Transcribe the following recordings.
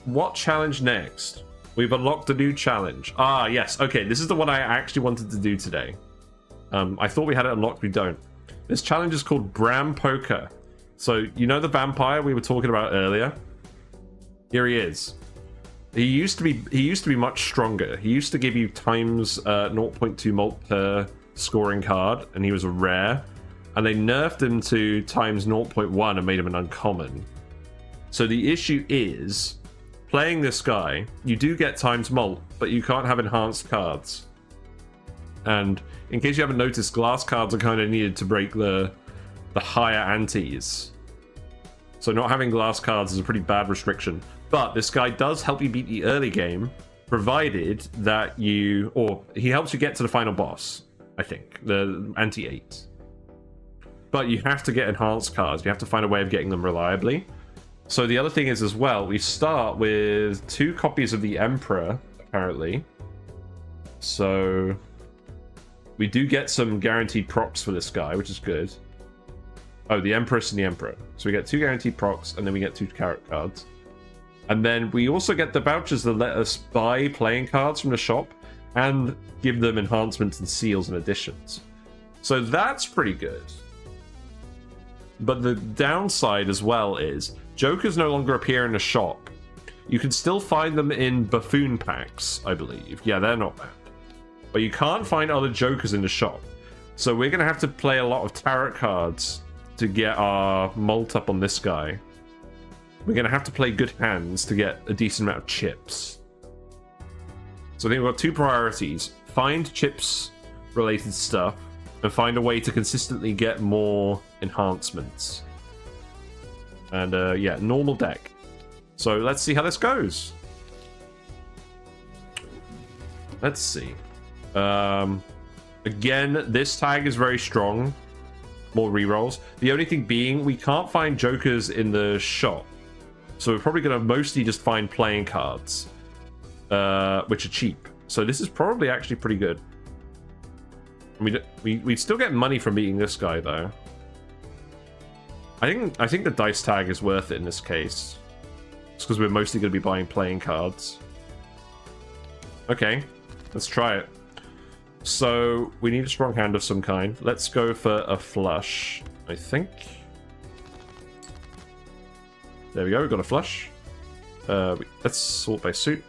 what challenge next? We've unlocked a new challenge. Ah, yes. Okay, this is the one I actually wanted to do today. I thought we had it unlocked. We don't. This challenge is called Bram Poker. So, you know the vampire we were talking about earlier? Here he is. He used to be much stronger. He used to give you times 0.2 mult per scoring card, and he was a rare. And they nerfed him to times 0.1 and made him an uncommon. So the issue is, playing this guy, you do get times mult, but you can't have enhanced cards. And in case you haven't noticed, glass cards are kind of needed to break the higher antes. So not having glass cards is a pretty bad restriction. But this guy does help you beat the early game, provided that he helps you get to the final boss, I think, the anti-8. But you have to get enhanced cards. You have to find a way of getting them reliably. So the other thing is as well, we start with 2 copies of the Emperor, apparently. So we do get some guaranteed procs for this guy, which is good. Oh, the Empress and the Emperor. So we get 2 guaranteed procs, and then we get 2 carrot cards. And then we also get the vouchers that let us buy playing cards from the shop and give them enhancements and seals and additions. So that's pretty good. But the downside as well is Jokers no longer appear in the shop. You can still find them in buffoon packs, I believe. Yeah, they're not bad. But you can't find other Jokers in the shop. So we're going to have to play a lot of tarot cards to get our mult up on this guy. We're going to have to play good hands to get a decent amount of chips. So I think we've got 2 priorities. Find chips related stuff and find a way to consistently get more enhancements. And yeah, normal deck. So let's see how this goes. Let's see. Again, this tag is very strong. More rerolls. The only thing being, we can't find Jokers in the shop. So we're probably going to mostly just find playing cards, which are cheap. So this is probably actually pretty good. We still get money from beating this guy though. I think the dice tag is worth it in this case. It's because we're mostly going to be buying playing cards. Okay, let's try it. So we need a strong hand of some kind. Let's go for a flush, I think. There we go, we've got a flush. Let's sort by suit.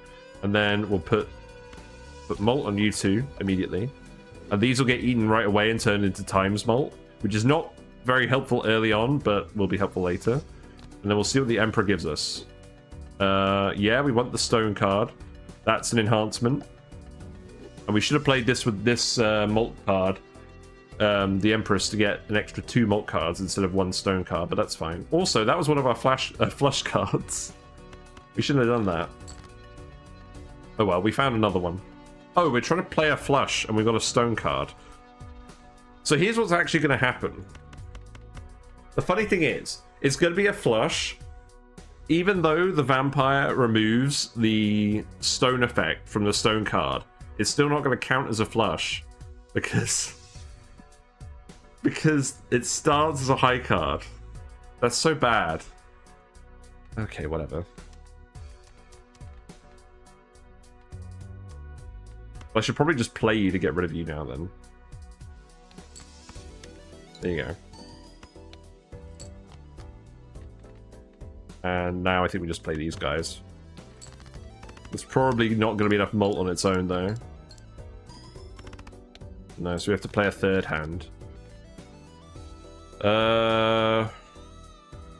And then we'll put mult on you 2 immediately. And these will get eaten right away and turned into times mult, which is not very helpful early on, but will be helpful later. And then we'll see what the Emperor gives us. Yeah, we want the stone card. That's an enhancement. And we should have played this with this mult card, the Empress, to get an extra 2 mult cards instead of 1 stone card, but that's fine. Also, that was one of our flush cards. We shouldn't have done that. Oh well, we found another one. Oh, we're trying to play a flush, and we've got a stone card. So here's what's actually going to happen. The funny thing is, it's going to be a flush, even though the vampire removes the stone effect from the stone card. It's still not going to count as a flush because it starts as a high card. That's so bad. Okay, whatever. I should probably just play you to get rid of you now then. There you go. And now I think we just play these guys. It's probably not going to be enough mult on its own, though. No, so we have to play a 3rd hand.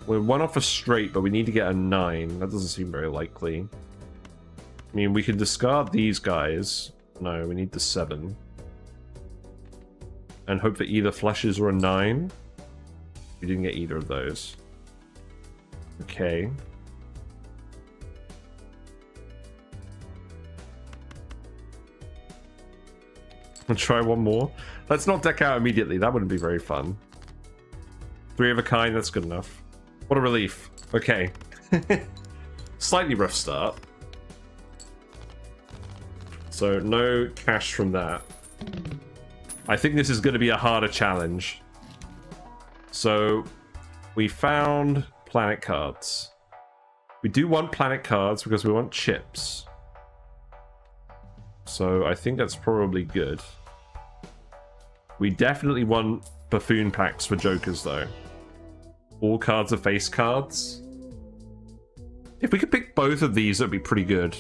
We're 1 off a straight, but we need to get a 9. That doesn't seem very likely. I mean, we can discard these guys. No, we need the 7. And hope for either flushes or a 9. We didn't get either of those. Okay. I'll try one more. Let's not deck out immediately. That wouldn't be very fun. 3 of a kind, that's good enough. What a relief. Okay. Slightly rough start. So no cash from that. I think this is going to be a harder challenge. So we found planet cards. We do want planet cards because we want chips. So I think that's probably good. We definitely want buffoon packs for jokers though. All cards are face cards. If we could pick both of these, that'd be pretty good.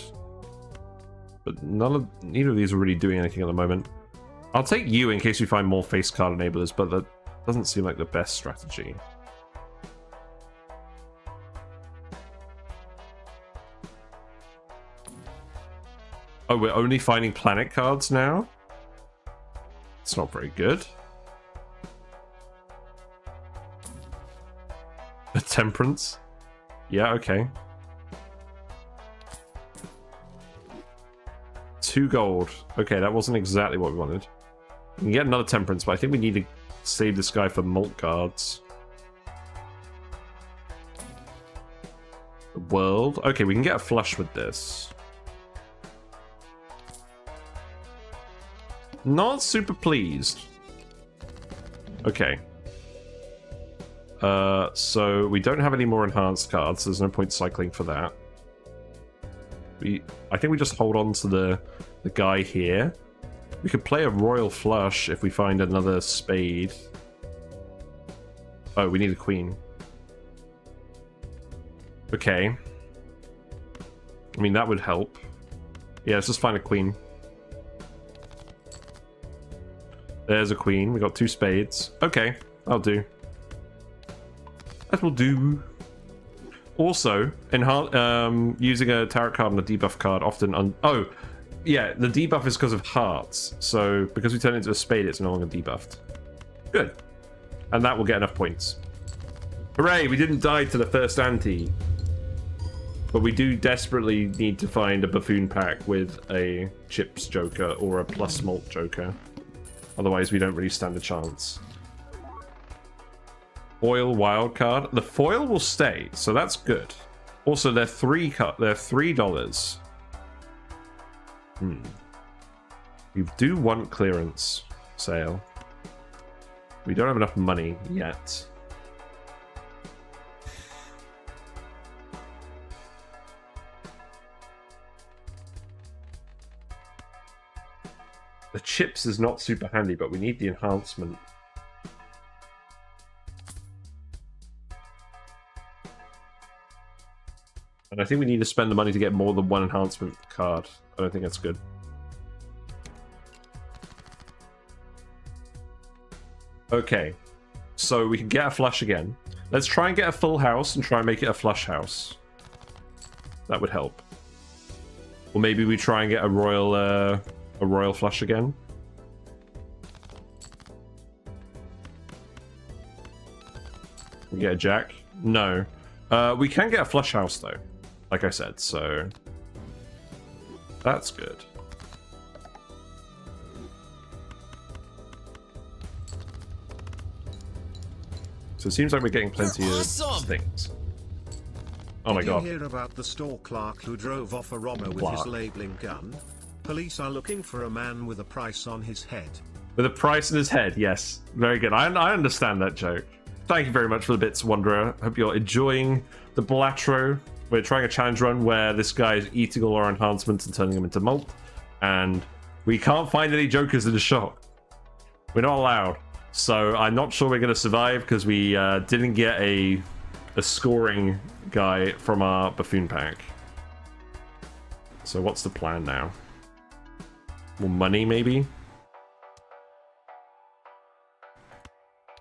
But neither of these are really doing anything at the moment. I'll take you in case we find more face card enablers, but that doesn't seem like the best strategy. Oh, we're only finding planet cards now? It's not very good. A temperance? Yeah, okay. 2 gold. Okay, that wasn't exactly what we wanted. We can get another temperance, but I think we need to save this guy for Mult cards. The world. Okay, we can get a flush with this. Not super pleased. Okay. So we don't have any more enhanced cards, so there's no point cycling for that. I think we just hold on to the guy here. We could play a royal flush if we find another spade. Oh, we need a queen. Okay. I mean, that would help. Yeah, let's just find a queen. There's a queen. We got 2 spades. Okay, that'll do. That will do. Also, using a tarot card and a debuff card often oh, yeah, the debuff is because of hearts. So, because we turn it into a spade, it's no longer debuffed. Good. And that will get enough points. Hooray, we didn't die to the first ante. But we do desperately need to find a buffoon pack with a chips joker or a plus malt joker. Otherwise, we don't really stand a chance. Foil wildcard. The foil will stay, so that's good. Also, they're $3. We do want clearance sale. We don't have enough money yet. The chips is not super handy, but we need the enhancement. And I think we need to spend the money to get more than 1 enhancement card. I don't think that's good. Okay, so we can get a flush again. Let's try and get a full house and try and make it a flush house. That would help. Or maybe we try and get a royal flush again. We get a jack? No. We can get a flush house though, like I said, so that's good. So it seems like we're getting plenty of things. Oh my god. Did you hear about the store clerk who drove off a robber with his labeling gun? Police are looking for a man with a price on his head. With a price on his head, yes. Very good. I understand that joke. Thank you very much for the bits, Wanderer. Hope you're enjoying the Balatro. We're trying a challenge run where this guy is eating all our enhancements and turning them into malt. And we can't find any jokers in the shop. We're not allowed. So I'm not sure we're going to survive because we didn't get a scoring guy from our buffoon pack. So what's the plan now? More money, maybe?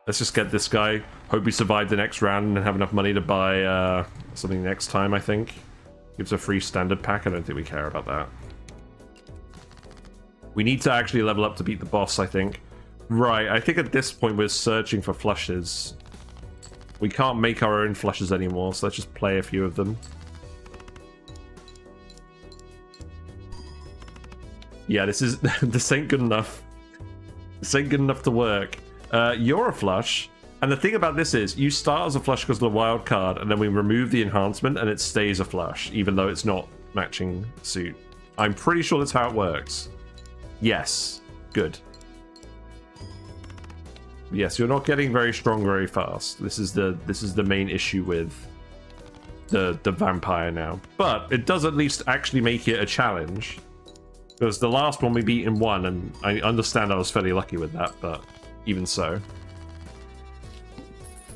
Let's just get this guy. Hope we survive the next round and have enough money to buy something next time, I think. Gives a free standard pack. I don't think we care about that. We need to actually level up to beat the boss, I think. Right, I think at this point we're searching for flushes. We can't make our own flushes anymore, so let's just play a few of them. Yeah, this ain't good enough. This ain't good enough to work. You're a flush, and the thing about this is you start as a flush because of the wild card, and then we remove the enhancement and it stays a flush, even though it's not matching suit. I'm pretty sure that's how it works. Yes, good. Yes, you're not getting very strong very fast. This is the main issue with the vampire now. But it does at least actually make it a challenge. Because the last one we beat in one, and I understand I was fairly lucky with that, but even so.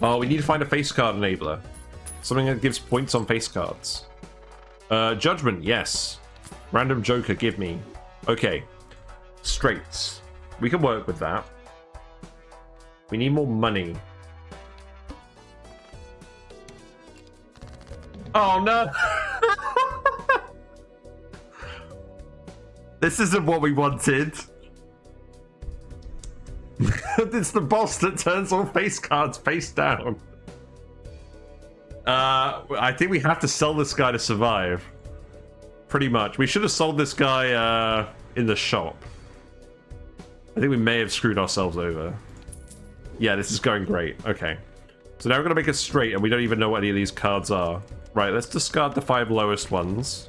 Oh, we need to find a face card enabler. Something that gives points on face cards. Judgment, yes. Random Joker, give me. Okay. Straights. We can work with that. We need more money. Oh no! This isn't what we wanted. It's the boss that turns all face cards face down. I think we have to sell this guy to survive. Pretty much. We should have sold this guy in the shop. I think we may have screwed ourselves over. Yeah, this is going great. Okay. So now we're going to make it straight, and we don't even know what any of these cards are. Right, let's discard the 5 lowest ones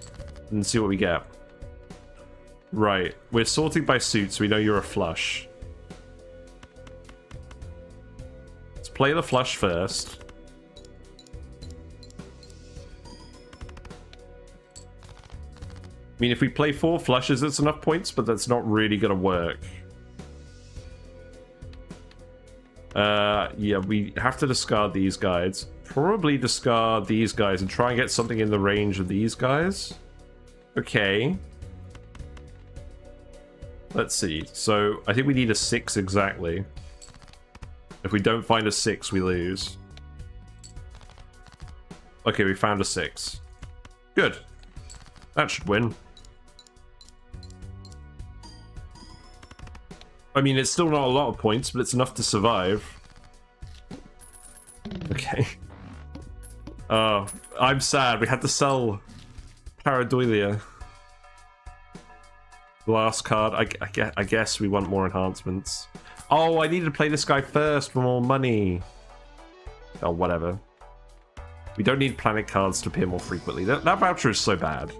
and see what we get. Right, we're sorting by suit, so we know you're a flush. Let's play the flush first. I mean, if we play 4 flushes, it's enough points, but that's not really going to work. Yeah, we have to discard these guys. Probably discard these guys and try and get something in the range of these guys. Okay. Let's see. So, I think we need a 6 exactly. If we don't find a 6, we lose. Okay, we found a 6. Good. That should win. I mean, it's still not a lot of points, but it's enough to survive. Okay. Oh, I'm sad. We had to sell Pareidolia. Last card. I guess we want more enhancements. Oh, I needed to play this guy first for more money. Oh, whatever. We don't need planet cards to appear more frequently. That voucher is so bad.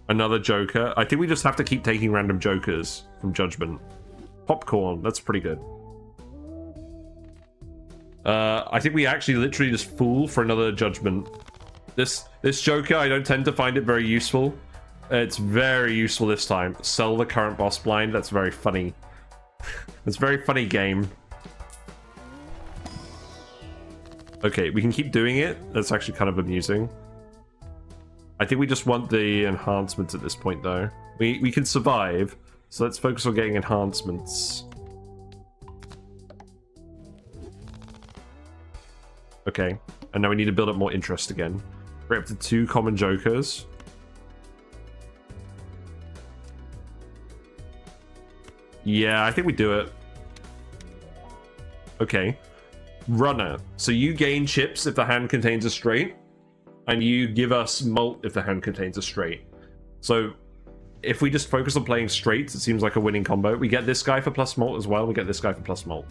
Another Joker. I think we just have to keep taking random Jokers from Judgment. Popcorn. That's pretty good. I think we actually literally just fool for another Judgment. This Joker, I don't tend to find it very useful. It's very useful this time. Sell the current boss blind. That's very funny. It's a very funny game. Okay, we can keep doing it. That's actually kind of amusing. I think we just want the enhancements at this point, though. We can survive, so let's focus on getting enhancements. Okay, and now we need to build up more interest again. We're up to 2 common Jokers. Yeah, I think we do it. Okay. Runner. So you gain chips if the hand contains a straight, and you give us Mult if the hand contains a straight. So if we just focus on playing straights, it seems like a winning combo. We get this guy for plus Mult as well. We get this guy for plus Mult.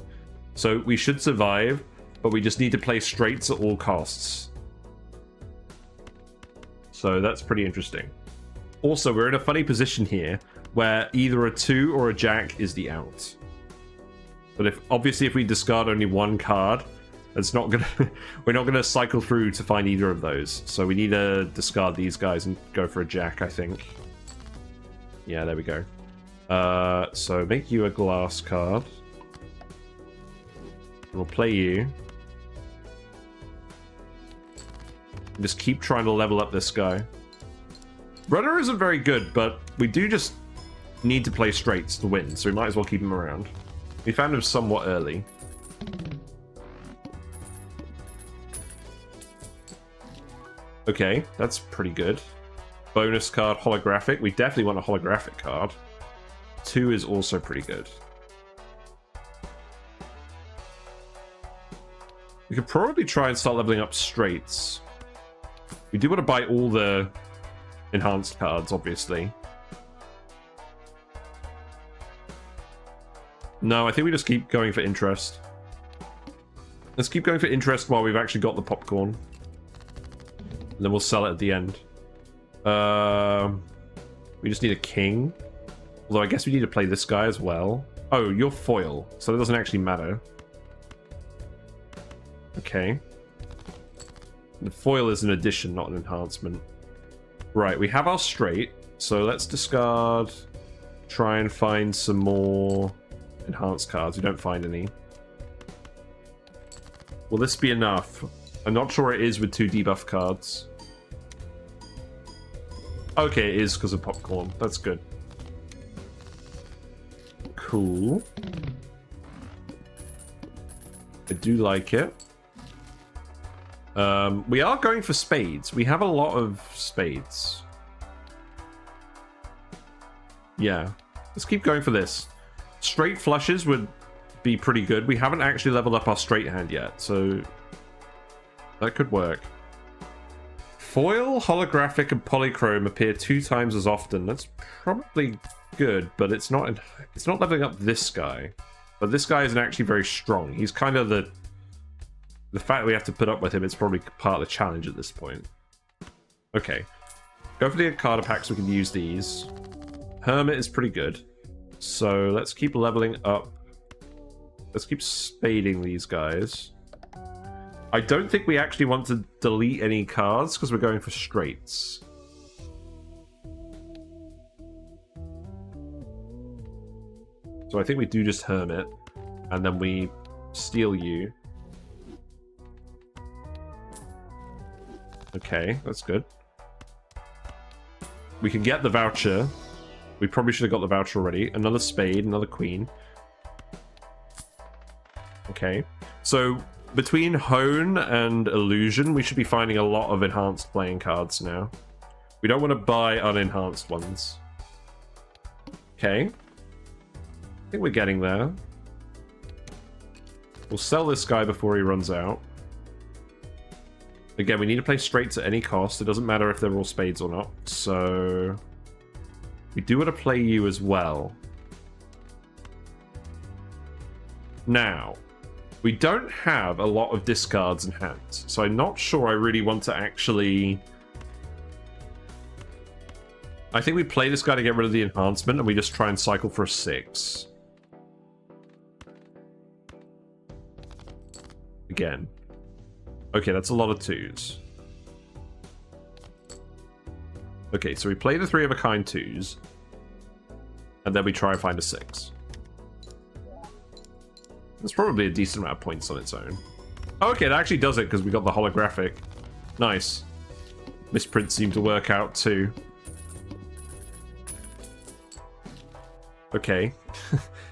So we should survive, but we just need to play straights at all costs. So that's pretty interesting. Also, we're in a funny position here where either a 2 or a jack is the out. But obviously if we discard only 1 card, it's not gonna we're not gonna cycle through to find either of those. So we need to discard these guys and go for a jack, I think. Yeah, there we go. So make you a glass card. We'll play you. Just keep trying to level up this guy. Runner isn't very good, but we do just need to play straights to win, so we might as well keep him around. We found him somewhat early. Okay, that's pretty good. Bonus card, holographic. We definitely want a holographic card. 2 is also pretty good. We could probably try and start leveling up straights. We do want to buy all the enhanced cards, obviously. No, I think we just keep going for interest. Let's keep going for interest while we've actually got the popcorn. And then we'll sell it at the end. We just need a king. Although I guess we need to play this guy as well. Oh, you're foil, so it doesn't actually matter. Okay. The foil is an addition, not an enhancement. Right, we have our straight, so let's discard, try and find some more enhanced cards. We don't find any. Will this be enough? I'm not sure it is with 2 debuff cards. Okay, it is because of popcorn. That's good. Cool. I do like it. We are going for spades. We have a lot of spades. Yeah. Let's keep going for this. Straight flushes would be pretty good. We haven't actually leveled up our straight hand yet, so that could work. Foil, holographic, and polychrome appear 2 times as often. That's probably good, but it's not leveling up this guy. But this guy isn't actually very strong. He's kind of the fact that we have to put up with him is probably part of the challenge at this point. Okay. Go for the Arcana pack so we can use these. Hermit is pretty good. So let's keep leveling up. Let's keep spading these guys. I don't think we actually want to delete any cards because we're going for straights. So I think we do just Hermit, and then we steal you. Okay, that's good. We can get the voucher. We probably should have got the voucher already. Another spade, another queen. Okay. So between Hone and Illusion, we should be finding a lot of enhanced playing cards now. We don't want to buy unenhanced ones. Okay. I think we're getting there. We'll sell this guy before he runs out. Again, we need to play straights at any cost. It doesn't matter if they're all spades or not. So we do want to play you as well. Now, we don't have a lot of discards in hand, so I'm not sure I really want to actually... I think we play this guy to get rid of the enhancement, and we just try and cycle for a 6. Again. Okay, that's a lot of 2s. Okay, so we play the 3 of a kind 2s, and then we try and find a 6. That's probably a decent amount of points on its own. Okay, it actually does it because we got the holographic. Nice. Misprints seem to work out too. Okay.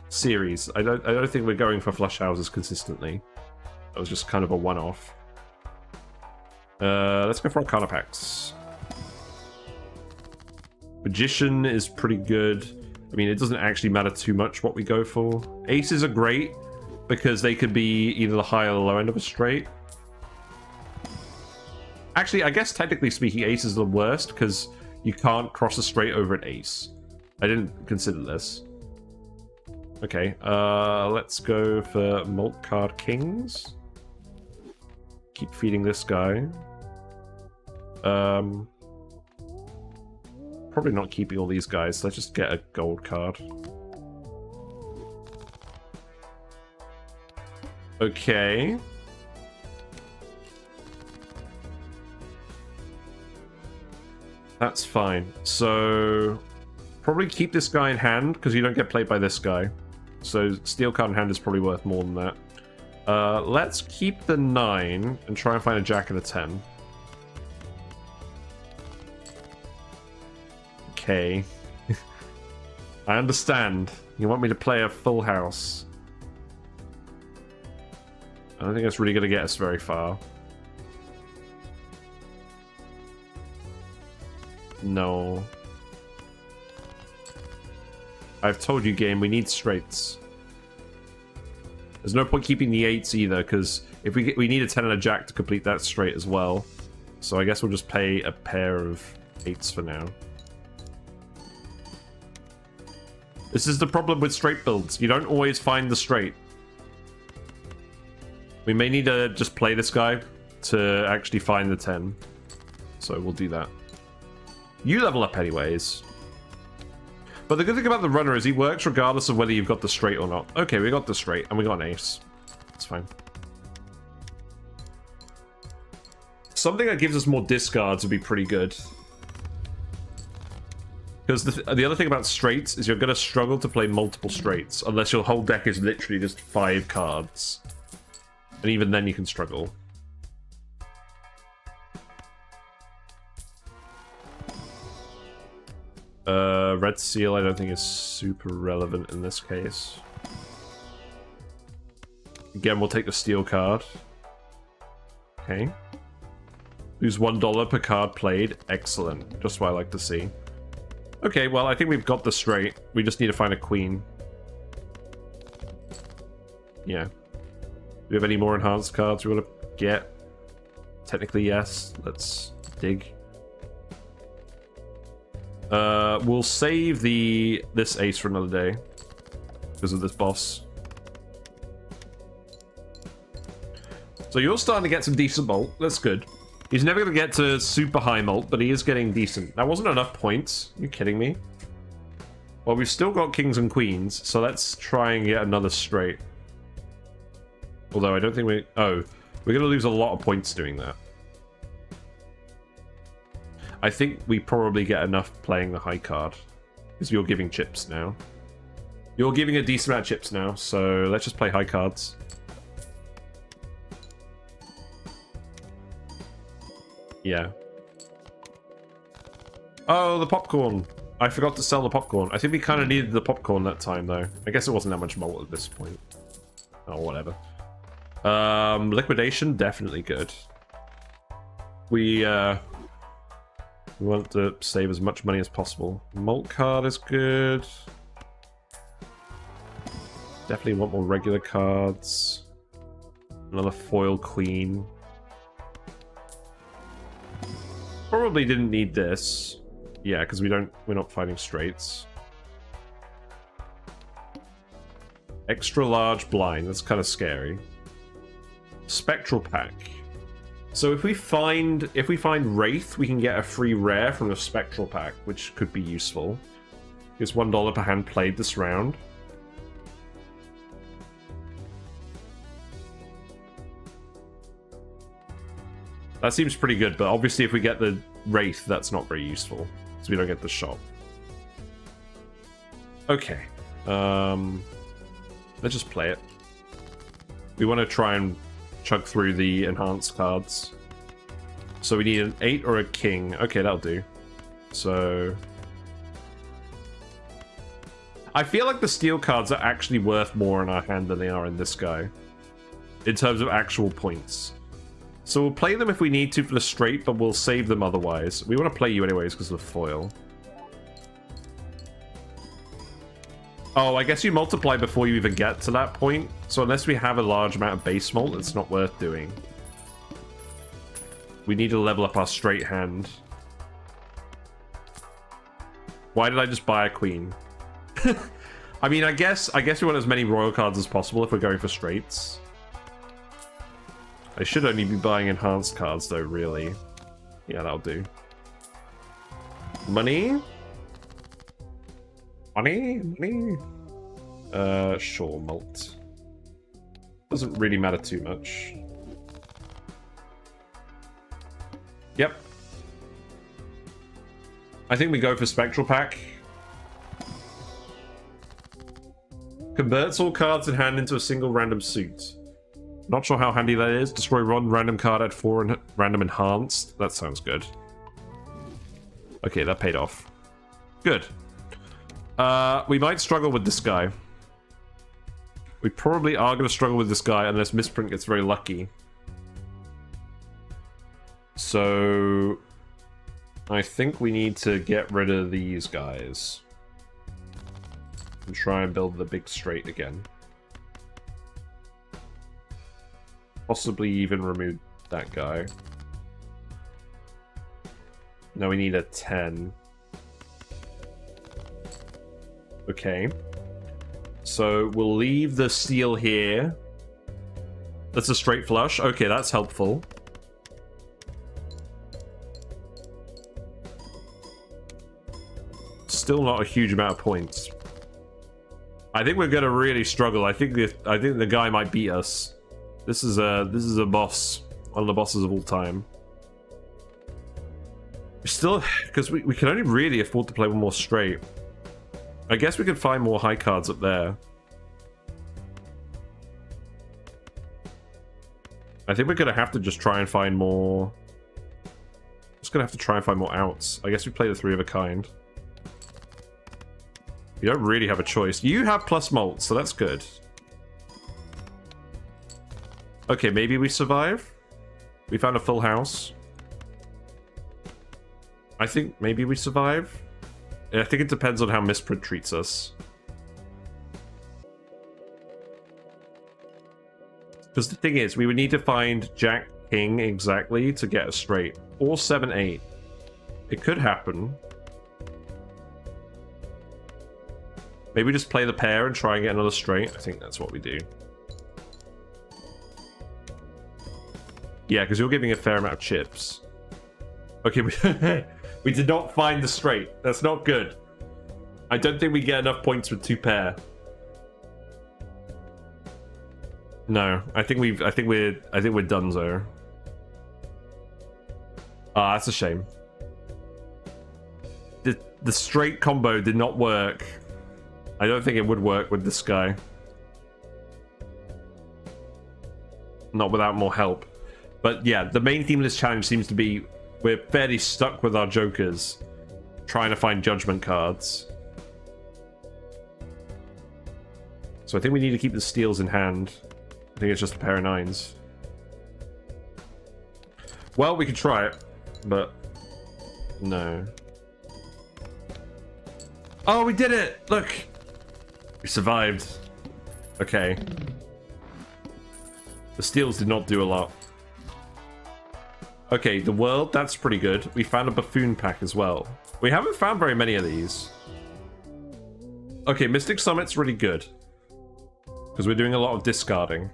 Series. I don't think we're going for flush houses consistently. That was just kind of a one-off. Let's go for Arcana packs. Magician is pretty good. I mean, it doesn't actually matter too much what we go for. Aces are great because they could be either the high or the low end of a straight. Actually, I guess technically speaking, ace is the worst because you can't cross a straight over an ace. I didn't consider this. Okay, let's go for Mult card kings. Keep feeding this guy. Probably not keeping all these guys. Let's just get a gold card. Okay. That's fine. So probably keep this guy in hand because you don't get played by this guy. So steel card in hand is probably worth more than that. Let's keep the 9 and try and find a jack and a 10. Okay. I understand. You want me to play a full house. I don't think that's really going to get us very far. No. I've told you, game, we need straights. There's no point keeping the 8s either, because if we need a 10 and a jack to complete that straight as well. So I guess we'll just pay a pair of 8s for now. This is the problem with straight builds. You don't always find the straight. We may need to just play this guy to actually find the 10. So we'll do that. You level up anyways. But the good thing about the runner is he works regardless of whether you've got the straight or not. Okay, we got the straight and we got an ace. It's fine. Something that gives us more discards would be pretty good. Because the other thing about straights is you're going to struggle to play multiple straights unless your whole deck is literally just 5 cards. And even then you can struggle. Red Seal I don't think is super relevant in this case. Again, we'll take the steel card. Okay. Lose $1 per card played. Excellent. Just what I like to see. Okay, well, I think we've got this straight. We just need to find a queen. Yeah. Do we have any more enhanced cards we want to get? Technically, yes. Let's dig. We'll save this ace for another day. Because of this boss. So you're starting to get some decent mult. That's good. He's never going to get to super high mult, but he is getting decent. That wasn't enough points. Are you kidding me? Well, we've still got kings and queens, so let's try and get another straight. Although I don't think we... Oh, we're going to lose a lot of points doing that. I think we probably get enough playing the high card. Because you're giving chips now. You're giving a decent amount of chips now, so let's just play high cards. Yeah. Oh, the popcorn. I forgot to sell the popcorn. I think we kind of needed the popcorn that time, though. I guess it wasn't that much mult at this point. Oh, whatever. Liquidation, definitely good. We want to save as much money as possible. Mult card is good. Definitely want more regular cards. Another foil queen. Probably didn't need this. Yeah, because we're not fighting straights. Extra large blind, that's kind of scary. Spectral pack. So if we find Wraith, we can get a free rare from the Spectral pack, which could be useful. It's $1 per hand played this round. That seems pretty good, but obviously if we get the Wraith, that's not very useful. So we don't get the shot. Okay. Let's just play it. We want to try and chug through the enhanced cards. So we need an 8 or a king. Okay, that'll do. So... I feel like the steel cards are actually worth more in our hand than they are in this guy. In terms of actual points. So we'll play them if we need to for the straight, but we'll save them otherwise. We want to play you anyways because of the foil. Oh, I guess you multiply before you even get to that point. So unless we have a large amount of base mult, it's not worth doing. We need to level up our straight hand. Why did I just buy a queen? I mean, I guess we want as many royal cards as possible if we're going for straights. I should only be buying enhanced cards though, really. Yeah, that'll do. Money? Money? Money? Sure, mult. Doesn't really matter too much. Yep. I think we go for Spectral Pack. Converts all cards in hand into a single random suit. Not sure how handy that is. Destroy one random card at 4 and random enhanced. That sounds good. Okay, that paid off. Good. We might struggle with this guy. We probably are going to struggle with this guy unless Misprint gets very lucky. So... I think we need to get rid of these guys. And try and build the big straight again. Possibly even remove that guy. Now we need a 10. Okay. So we'll leave the steel here. That's a straight flush. Okay, that's helpful. Still not a huge amount of points. I think we're gonna really struggle. I think the guy might beat us. This is a boss. One of the bosses of all time. Still, because we can only really afford to play one more straight. I guess we could find more high cards up there. I think we're going to have to just try and find more... Just going to have to try and find more outs. I guess we play the 3 of a kind. You don't really have a choice. You have plus Mult, so that's good. Okay, maybe we survive. We found a full house. I think maybe we survive. I think it depends on how Misprint treats us. Because the thing is, we would need to find Jack King exactly to get a straight. Or 7-8. It could happen. Maybe just play the pair and try and get another straight. I think that's what we do. Yeah, because you're giving a fair amount of chips. Okay, we did not find the straight. That's not good. I don't think we get enough points with 2 pair. No, I think we're donezo. Ah, that's a shame. The straight combo did not work. I don't think it would work with this guy. Not without more help. But yeah, the main theme of this challenge seems to be we're fairly stuck with our jokers, trying to find judgment cards. So I think we need to keep the steals in hand. I think it's just a pair of 9s. Well, we could try it, but no. Oh, we did it! Look! We survived. Okay. The steals did not do a lot. Okay, the world, that's pretty good. We found a buffoon pack as well. We haven't found very many of these. Okay, Mystic Summit's really good. Because we're doing a lot of discarding.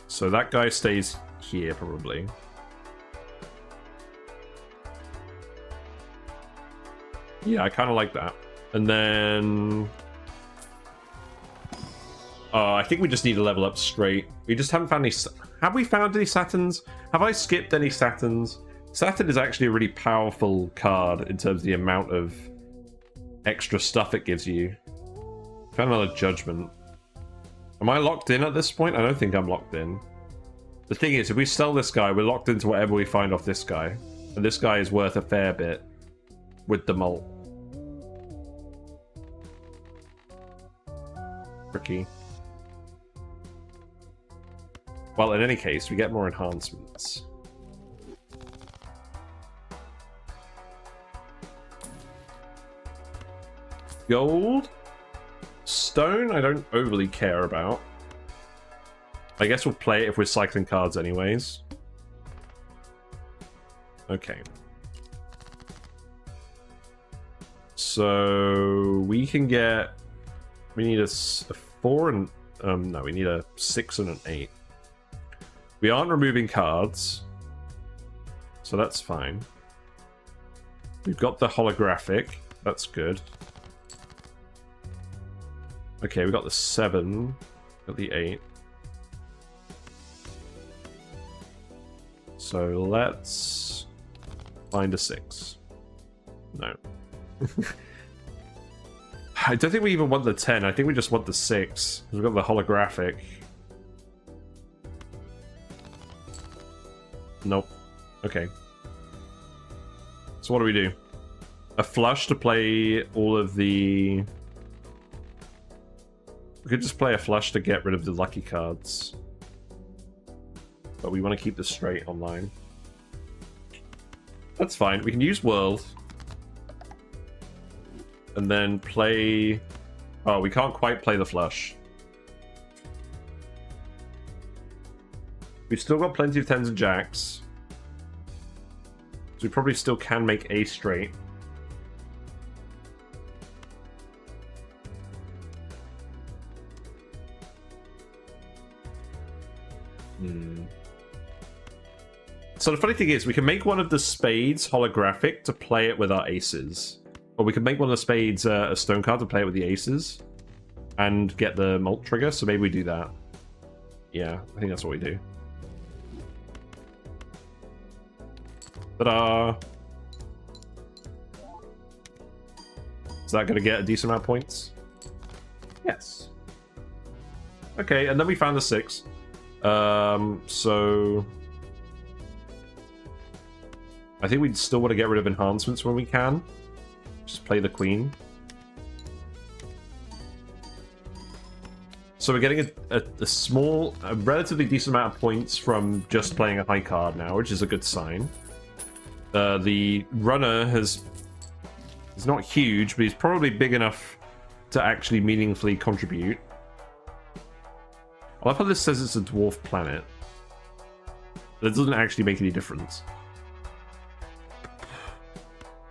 So that guy stays here, probably. Yeah, I kind of like that. And then... I think we just need to level up straight. We just haven't found any... Have we found any Saturns? Have I skipped any Saturns? Saturn is actually a really powerful card in terms of the amount of extra stuff it gives you. Found another Judgment. Am I locked in at this point? I don't think I'm locked in. The thing is, if we sell this guy, we're locked into whatever we find off this guy. And this guy is worth a fair bit with the Mult. Tricky. Well, in any case, we get more enhancements. Gold? Stone, I don't overly care about. I guess we'll play it if we're cycling cards anyways. Okay. So we can get... We need a 4 and... no, we need a 6 and an 8. We aren't removing cards. So that's fine. We've got the holographic. That's good. Okay, we got the 7. Got the 8. So let's find a 6. No. I don't think we even want the 10. I think we just want the 6. We've got the holographic. Nope. Okay. So what do we do? A flush to play all of the... We could just play a flush to get rid of the lucky cards. But we want to keep this straight online. That's fine. We can use World. And then play... Oh, we can't quite play the flush. We've still got plenty of 10s and jacks. So we probably still can make a straight. So the funny thing is, we can make one of the spades holographic to play it with our aces. Or we can make one of the spades a stone card to play it with the aces. And get the Mult trigger, so maybe we do that. Yeah, I think that's what we do. Ta-da! Is that going to get a decent amount of points? Yes. Okay, and then we found the 6. So I think we'd still want to get rid of enhancements when we can. Just play the queen. So we're getting a relatively decent amount of points from just playing a high card now, which is a good sign. The runner is not huge, but he's probably big enough to actually meaningfully contribute. I love how this says it's a dwarf planet. That doesn't actually make any difference.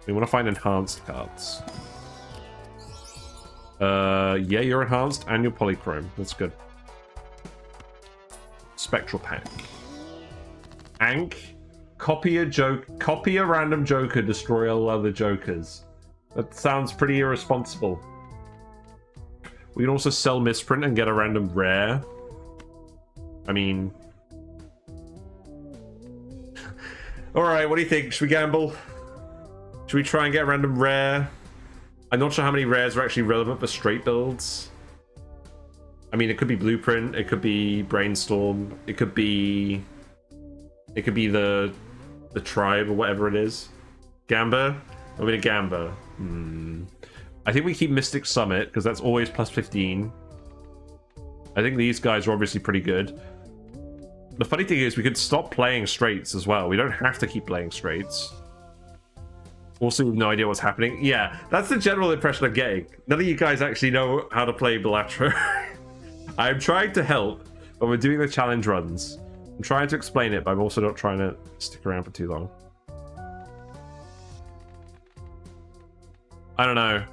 We want to find enhanced cards. Yeah, you're enhanced and you're polychrome. That's good. Spectral pack. Ank. Copy a random joker, destroy all other jokers. That sounds pretty irresponsible. We can also sell misprint and get a random rare. I mean... Alright, what do you think? Should we gamble? Should we try and get a random rare? I'm not sure how many rares are actually relevant for straight builds. I mean, it could be Blueprint, it could be Brainstorm, it could be the tribe or whatever it is. Gamba? I'm gonna Gamba. I think we keep Mystic Summit because that's always plus 15. I think these guys are obviously pretty good. The funny thing is we could stop playing straights as well. We don't have to keep playing straights. Also, we have no idea what's happening. Yeah, that's the general impression I'm getting. None of you guys actually know how to play Balatro. I'm trying to help, but we're doing the challenge runs. I'm trying to explain it, but I'm also not trying to stick around for too long. I don't know.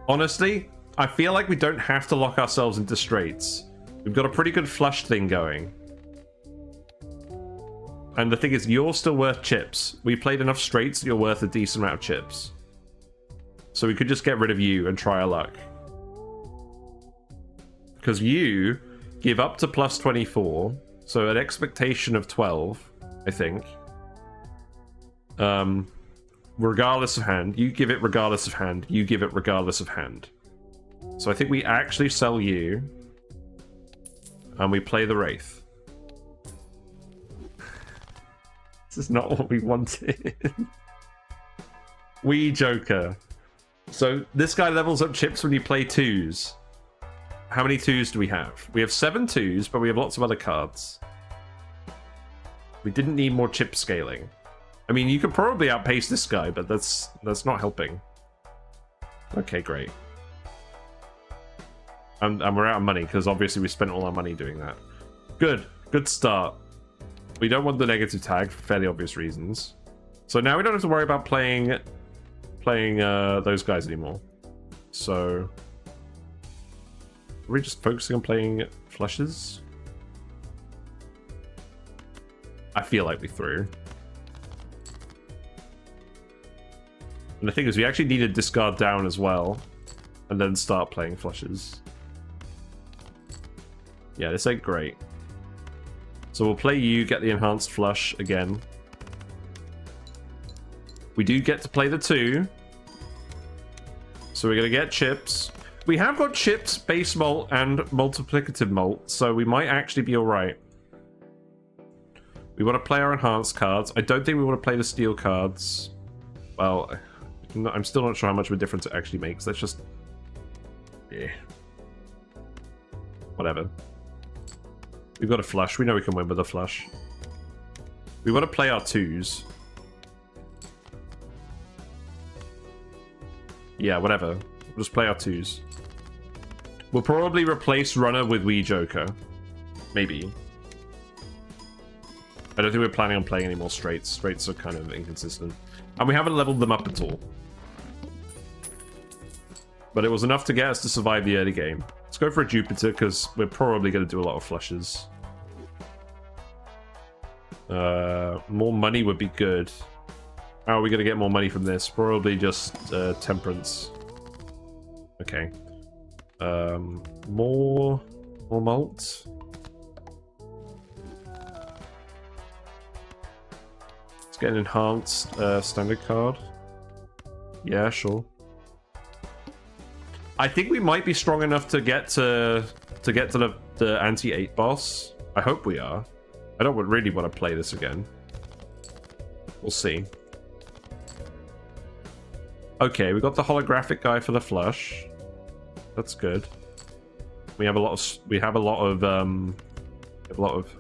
Honestly, I feel like we don't have to lock ourselves into straights. We've got a pretty good flush thing going. And the thing is, you're still worth chips. We played enough straights that you're worth a decent amount of chips. So we could just get rid of you and try our luck. Because you give up to plus 24. So an expectation of 12, I think. Regardless of hand. You give it regardless of hand. You give it regardless of hand. So I think we actually sell you. And we play the Wraith. This is not what we wanted. We Joker. So this guy levels up chips when you play 2s. How many 2s do we have? We have 7 2s, but we have lots of other cards. We didn't need more chip scaling. I mean, you could probably outpace this guy, but that's not helping. Okay, great. And we're out of money, because obviously we spent all our money doing that. Good. Good start. We don't want the negative tag for fairly obvious reasons. So now we don't have to worry about playing those guys anymore. So we're just focusing on playing flushes. I feel like we threw. And the thing is, we actually need to discard down as well, and then start playing flushes. Yeah, this ain't great. So we'll play you, get the enhanced flush again. We do get to play the 2. So we're going to get chips. We have got chips, base mult, and multiplicative mult, so we might actually be alright. We want to play our enhanced cards. I don't think we want to play the steel cards. Well, I'm still not sure how much of a difference it actually makes. Let's just... yeah. Whatever. We've got a flush. We know we can win with a flush. We want to play our 2s. Yeah, whatever. We'll just play our 2s. We'll probably replace Runner with Wee Joker. Maybe. I don't think we're planning on playing any more straights. Straights are kind of inconsistent. And we haven't leveled them up at all. But it was enough to get us to survive the early game. Let's go for a Jupiter, because we're probably going to do a lot of flushes. More money would be good. How are we going to get more money from this? Probably just temperance. Okay. More malt. Let's get an enhanced standard card. Yeah, sure. I think we might be strong enough to get to the anti-8 boss. I hope we are. I don't really want to play this again. We'll see. Okay, we got the holographic guy for the flush. That's good. We have a lot of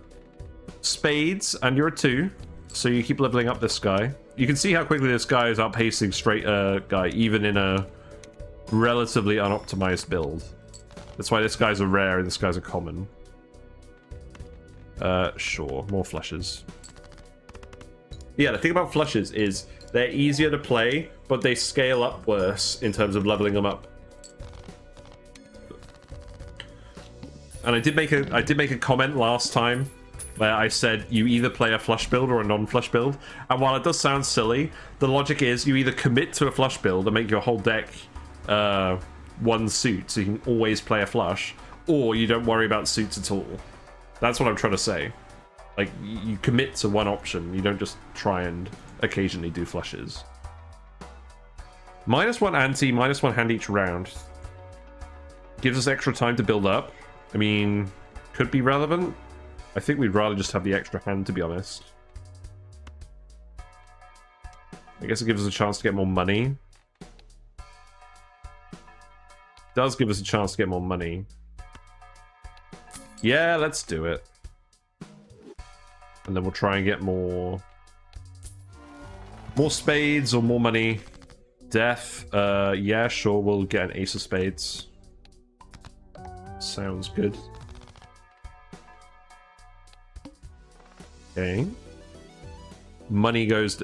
spades, and you're a 2, so you keep leveling up this guy. You can see how quickly this guy is outpacing straight guy, even in a relatively unoptimized build. That's why this guy's a rare and this guy's a common. Sure, more flushes. Yeah, the thing about flushes is they're easier to play, but they scale up worse in terms of leveling them up. And I did make a comment last time where I said you either play a flush build or a non-flush build. And while it does sound silly, the logic is you either commit to a flush build and make your whole deck one suit, so you can always play a flush, or you don't worry about suits at all. That's what I'm trying to say. Like, you commit to one option, you don't just try and occasionally do flushes. -1 anti, -1 hand each round. Gives us extra time to build up. I mean, could be relevant. I think we'd rather just have the extra hand, to be honest. I guess it gives us a chance to get more money. Does give us a chance to get more money. Yeah, let's do it. And then we'll try and get more spades or more money. Death. Yeah, sure, we'll get an ace of spades. Sounds good. Okay. Money goes,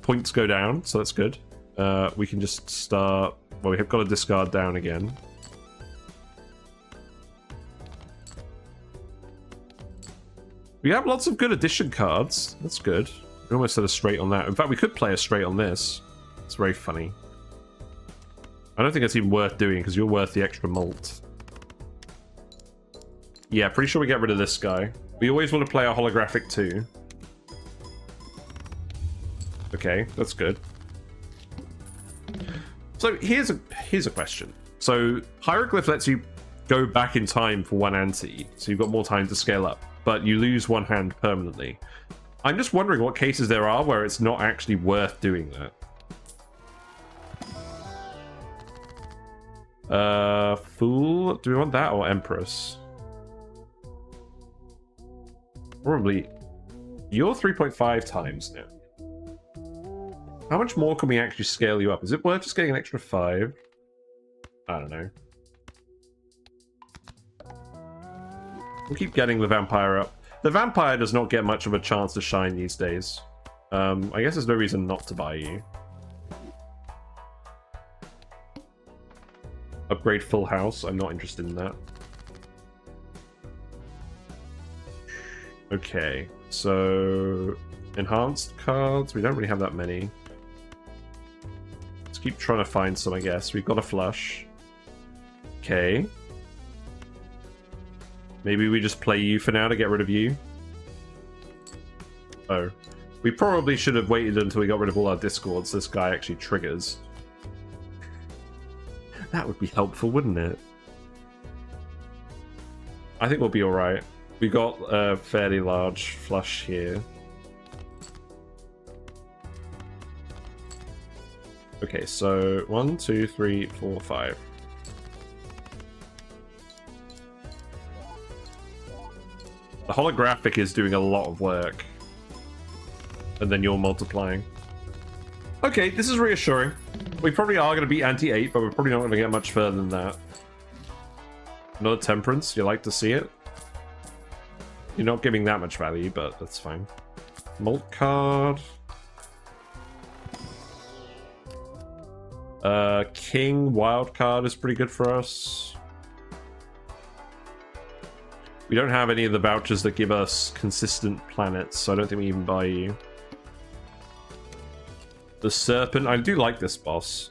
points go down, so that's good. We can just start, well, we have got to discard down again. We have lots of good addition cards. That's good. We almost had a straight on that. In fact, we could play a straight on this. It's very funny. I don't think it's even worth doing because you're worth the extra mult. Yeah, pretty sure we get rid of this guy. We always want to play our holographic too. Okay, that's good. So here's a question. So hieroglyph lets you go back in time for 1 anti, so you've got more time to scale up, but you lose 1 hand permanently. I'm just wondering what cases there are where it's not actually worth doing that. Fool? Do we want that or Empress? Probably. You're 3.5 times now. How much more can we actually scale you up? Is it worth just getting an extra 5? I don't know. We'll keep getting the vampire up. The vampire does not get much of a chance to shine these days. I guess there's no reason not to buy you. Upgrade full house. I'm not interested in that. Okay, so enhanced cards. We don't really have that many. Let's keep trying to find some, I guess. We've got a flush. Okay. Maybe we just play you for now to get rid of you. Oh. We probably should have waited until we got rid of all our discords. This guy actually triggers. That would be helpful, wouldn't it? I think we'll be alright. We got a fairly large flush here. Okay, so 1, 2, 3, 4, 5. The holographic is doing a lot of work. And then you're multiplying. Okay, this is reassuring. We probably are going to beat anti-8, but we're probably not going to get much further than that. Another temperance, you like to see it? You're not giving that much value, but that's fine. Mult card. King wild card is pretty good for us. We don't have any of the vouchers that give us consistent planets, so I don't think we even buy you. The serpent, I do like this boss.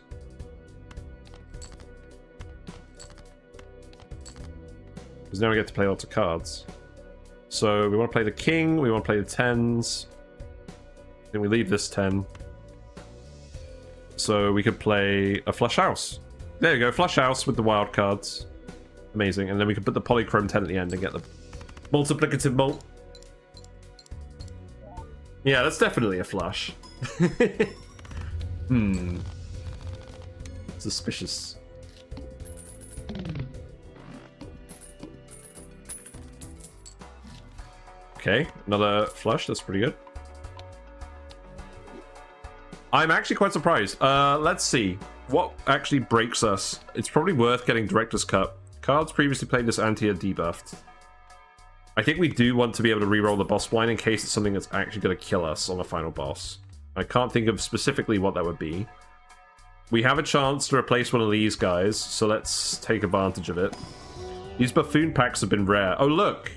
Because now we get to play lots of cards. So we want to play the king, we want to play the 10s. Then we leave this 10. So we could play a flush house. There you go. Flush house with the wild cards. Amazing. And then we can put the polychrome 10 at the end and get the multiplicative mult. Yeah, that's definitely a flush. Suspicious. Okay, another flush. That's pretty good. I'm actually quite surprised. Let's see. What actually breaks us? It's probably worth getting Director's Cut. Cards previously played this ante are debuffed. I think we do want to be able to reroll the boss blind in case it's something that's actually going to kill us on the final boss. I can't think of specifically what that would be. We have a chance to replace one of these guys, so let's take advantage of it. These buffoon packs have been rare. Oh, look!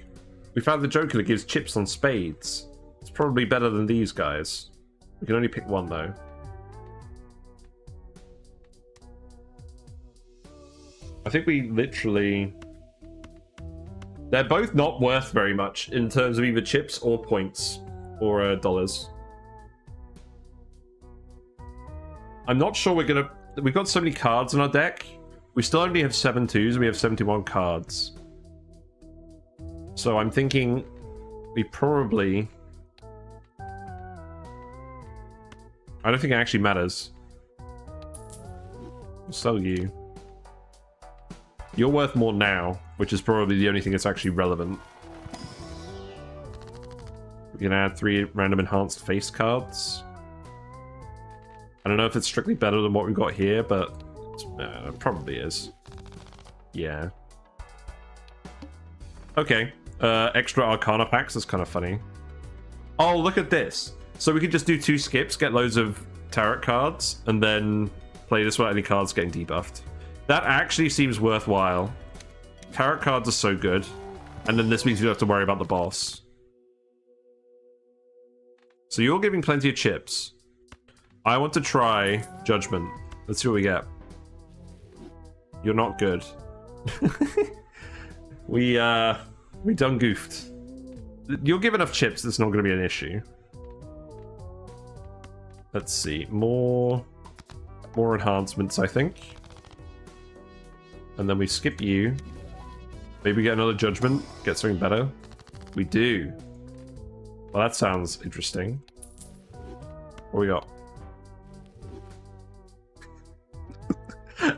We found the Joker that gives chips on spades. It's probably better than these guys. We can only pick one, though. I think we literally... They're both not worth very much in terms of either chips or points or dollars. I'm not sure we're gonna... We've got so many cards in our deck. We still only have 7 twos and we have 71 cards. So I'm thinking we probably... I don't think it actually matters. We'll sell you. You're worth more now, which is probably the only thing that's actually relevant. We can add 3 random enhanced face cards. I don't know if it's strictly better than what we've got here, but it probably is. Yeah. Okay. Extra Arcana packs is kind of funny. Oh, look at this. So we could just do 2 skips, get loads of tarot cards, and then play this without any cards getting debuffed. That actually seems worthwhile. Tarot cards are so good. And then this means you don't have to worry about the boss. So you're giving plenty of chips. I want to try Judgment. Let's see what we get. You're not good. We done goofed. You'll give enough chips, that's not going to be an issue. Let's see. More enhancements, I think. And then we skip you. Maybe get another Judgment. Get something better. We do. Well, that sounds interesting. What we got?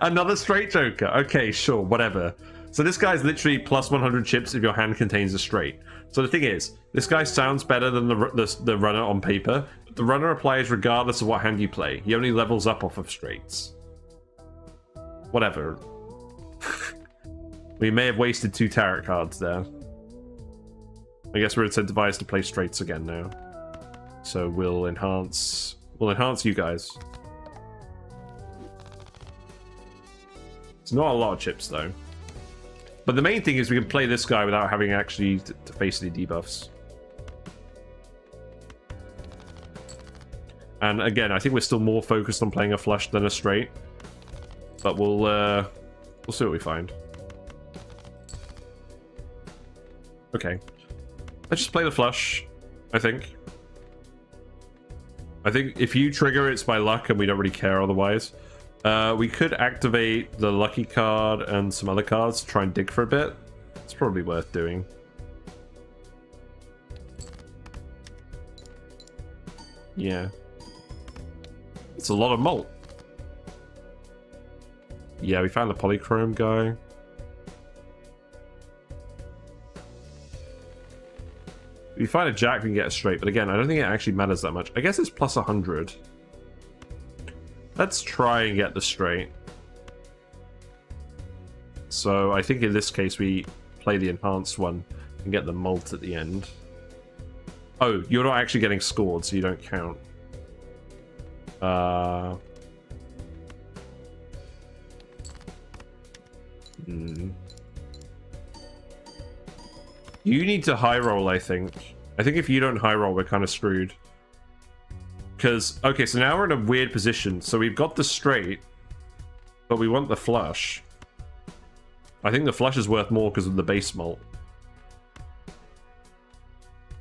Another straight Joker. Okay, sure, whatever. So this guy's literally plus 100 chips if your hand contains a straight. So the thing is, this guy sounds better than the runner on paper. But the runner applies regardless of what hand you play. He only levels up off of straights. Whatever. We may have wasted 2 tarot cards there. I guess we're incentivized to play straights again now. So we'll enhance you guys. It's not a lot of chips though. But the main thing is we can play this guy without having actually to face any debuffs. And again, I think we're still more focused on playing a flush than a straight. But we'll see what we find. Okay. Let's just play the flush, I think. I think if you trigger it's by luck and we don't really care otherwise. We could activate the lucky card and some other cards to try and dig for a bit. It's probably worth doing. Yeah. It's a lot of mult. Yeah, we found the polychrome guy. If you find a jack, we can get it straight. But again, I don't think it actually matters that much. I guess it's plus 100. Let's try and get the straight. So I think in this case, we play the enhanced one and get the mult at the end. Oh, you're not actually getting scored, so you don't count. You need to high roll, I think. I think if you don't high roll, we're kind of screwed. Because, okay, so now we're in a weird position. So we've got the straight, but we want the flush. I think the flush is worth more because of the base mult.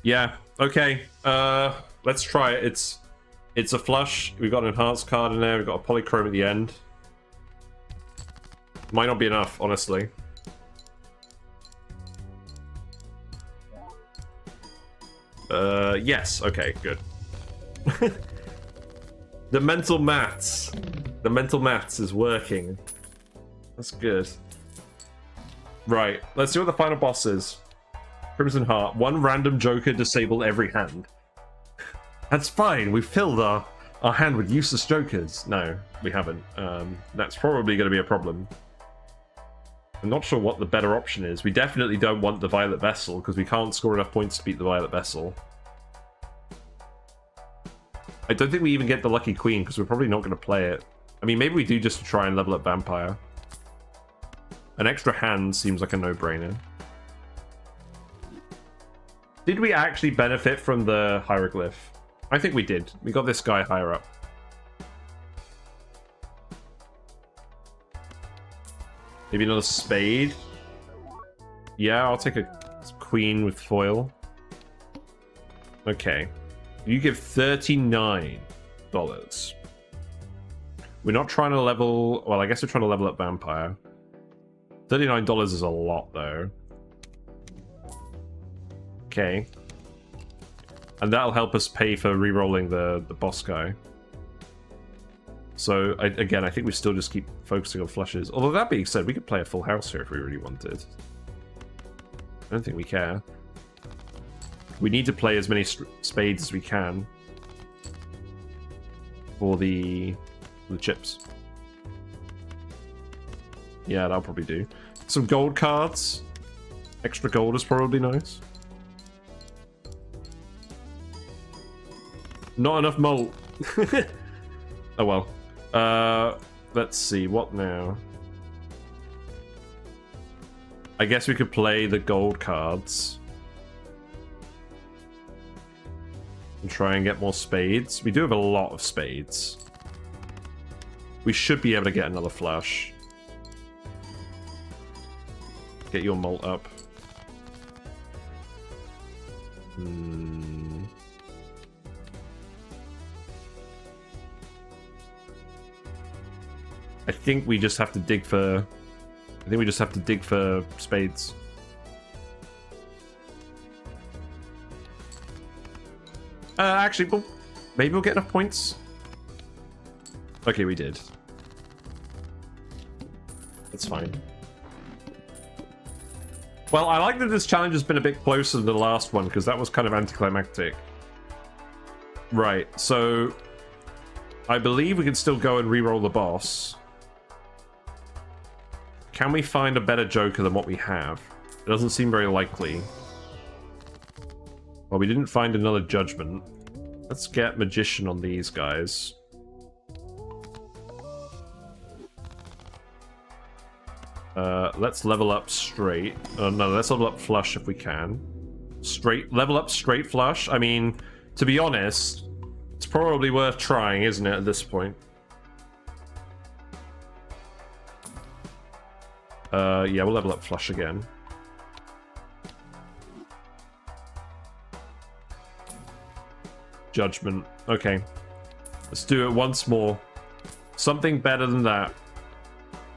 Yeah, okay. Let's try it. It's a flush. We've got an enhanced card in there. We've got a polychrome at the end. Might not be enough, honestly. Yes. Okay, good. The mental maths. The mental maths is working. That's good. Right, let's see what the final boss is. Crimson Heart. One random joker disable every hand. That's fine. We've filled our hand with useless jokers. No, we haven't. That's probably going to be a problem. I'm not sure what the better option is. We definitely don't want the Violet Vessel because we can't score enough points to beat the Violet Vessel. I don't think we even get the Lucky Queen because we're probably not going to play it. I mean, maybe we do just to try and level up Vampire. An extra hand seems like a no-brainer. Did we actually benefit from the hieroglyph? I think we did. We got this guy higher up. Maybe another spade. Yeah, I'll take a queen with foil. Okay. You give $39. We're not trying to level... Well, I guess we're trying to level up Vampire. $39 is a lot, though. Okay. And that'll help us pay for re-rolling the boss guy. So, again, I think we still just keep focusing on flushes. Although, that being said, we could play a full house here if we really wanted. I don't think we care. We need to play as many spades as we can for the chips. Yeah, that'll probably do. Some gold cards. Extra gold is probably nice. Not enough malt. Oh well. Let's see, what now? I guess we could play the gold cards. And try and get more spades. We do have a lot of spades. We should be able to get another flush. Get your malt up. I think we just have to dig for... I think we just have to dig for spades. Actually, well, maybe we'll get enough points. Okay, we did. That's fine. Well, I like that this challenge has been a bit closer than the last one, because that was kind of anticlimactic. Right, so... I believe we can still go and re-roll the boss. Can we find a better Joker than what we have? It doesn't seem very likely. Well, we didn't find another Judgment. Let's get Magician on these guys. Let's level up straight. No, let's level up flush if we can. Level up straight flush. I mean, to be honest, it's probably worth trying, isn't it, at this point? Yeah, we'll level up flush again. Judgment. Okay. Let's do it once more. Something better than that.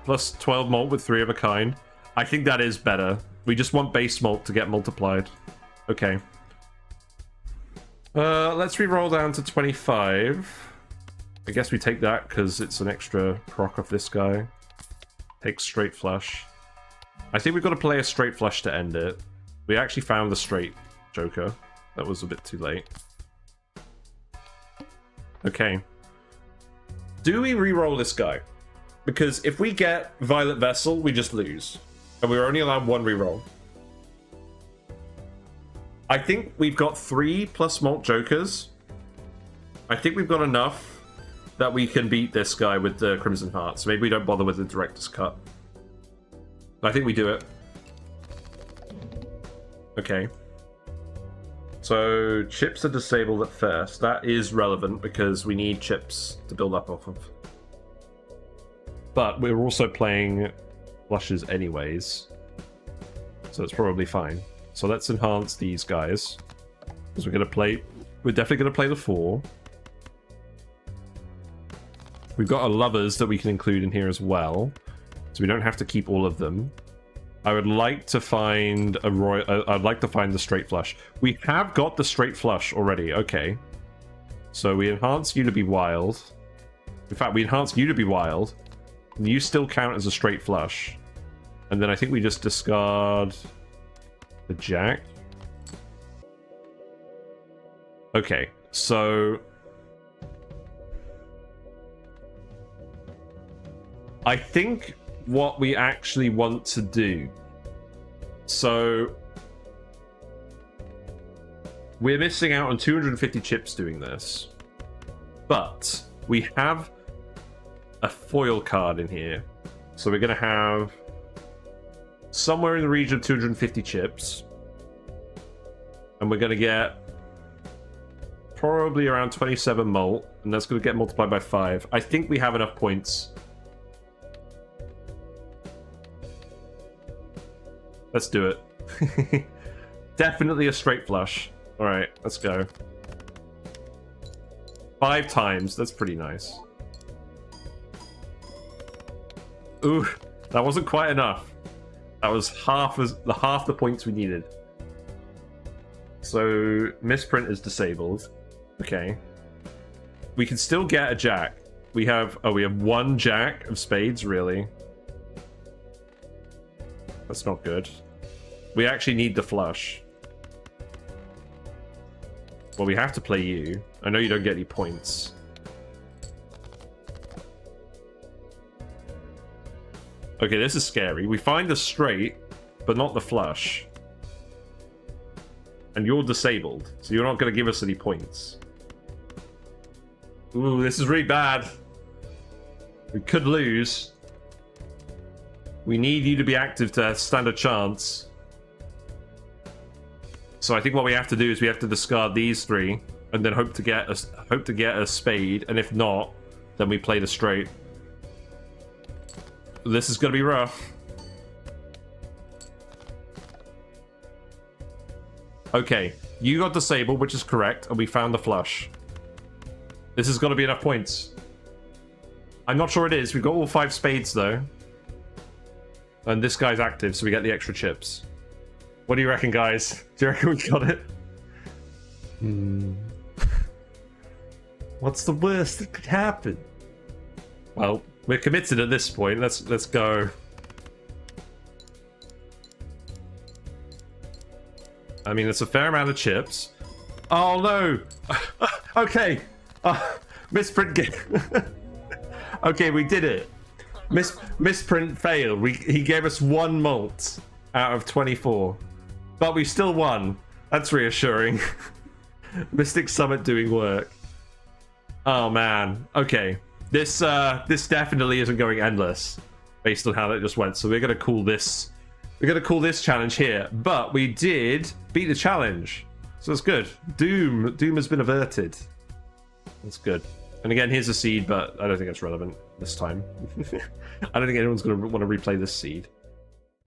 Plus 12 malt with 3 of a kind. I think that is better. We just want base malt to get multiplied. Okay. Let's re-roll down to 25. I guess we take that because it's an extra proc of this guy. Take straight flush. I think we've got to play a straight flush to end it. We actually found the straight Joker. That was a bit too late. Okay. Do we re-roll this guy? Because if we get Violet Vessel, we just lose. And we're only allowed 1 re-roll. I think we've got 3 plus malt Jokers. I think we've got enough that we can beat this guy with the Crimson Heart. So maybe we don't bother with the Director's Cut. I think we do it. Okay. So, chips are disabled at first. That is relevant because we need chips to build up off of. But we're also playing flushes anyways. So it's probably fine. So let's enhance these guys. Because we're definitely going to play the 4. We've got our lovers that we can include in here as well. so we don't have to keep all of them. I would like to find a royal. I'd like to find the straight flush. We have got the straight flush already. Okay, so we enhance you to be wild. In fact, we enhance you to be wild. You still count as a straight flush, and then I think we just discard the jack. Okay, so I think what we actually want to do. So we're missing out on 250 chips doing this, but we have a foil card in here. So we're going to have somewhere in the region of 250 chips, and we're going to get probably around 27 mult, and that's going to get multiplied by 5. I think we have enough points. Let's do it. Definitely a straight flush. All right, let's go. 5 times. That's pretty nice. Ooh, that wasn't quite enough. That was half the points we needed. So misprint is disabled. Okay. We can still get a jack. We have one jack of spades, really. That's not good. We actually need the flush. Well, we have to play you. I know you don't get any points. Okay, this is scary. We find the straight, but not the flush. And you're disabled, so you're not going to give us any points. Ooh, this is really bad. We could lose. We need you to be active to stand a chance. So I think what we have to do is we have to discard these 3, and then hope to get a spade. And if not, then we play the straight. This is going to be rough. Okay, you got disabled, which is correct, and we found the flush. This is going to be enough points. I'm not sure it is. We've got all 5 spades, though. And this guy's active, so we get the extra chips. What do you reckon, guys? Do you reckon we got it? What's the worst that could happen? Well, we're committed at this point. Let's go. I mean, it's a fair amount of chips. Oh no! Okay, misprint. Okay, we did it. Misprint failed. He gave us 1 mult out of 24, but we still won. That's reassuring. Mystic Summit doing work. Oh man. Okay, this definitely isn't going endless based on how that just went. So we're gonna call this. We're gonna call this challenge here. But we did beat the challenge, so that's good. Doom has been averted. That's good. And again, here's a seed, but I don't think it's relevant this time. I don't think anyone's going to want to replay this seed.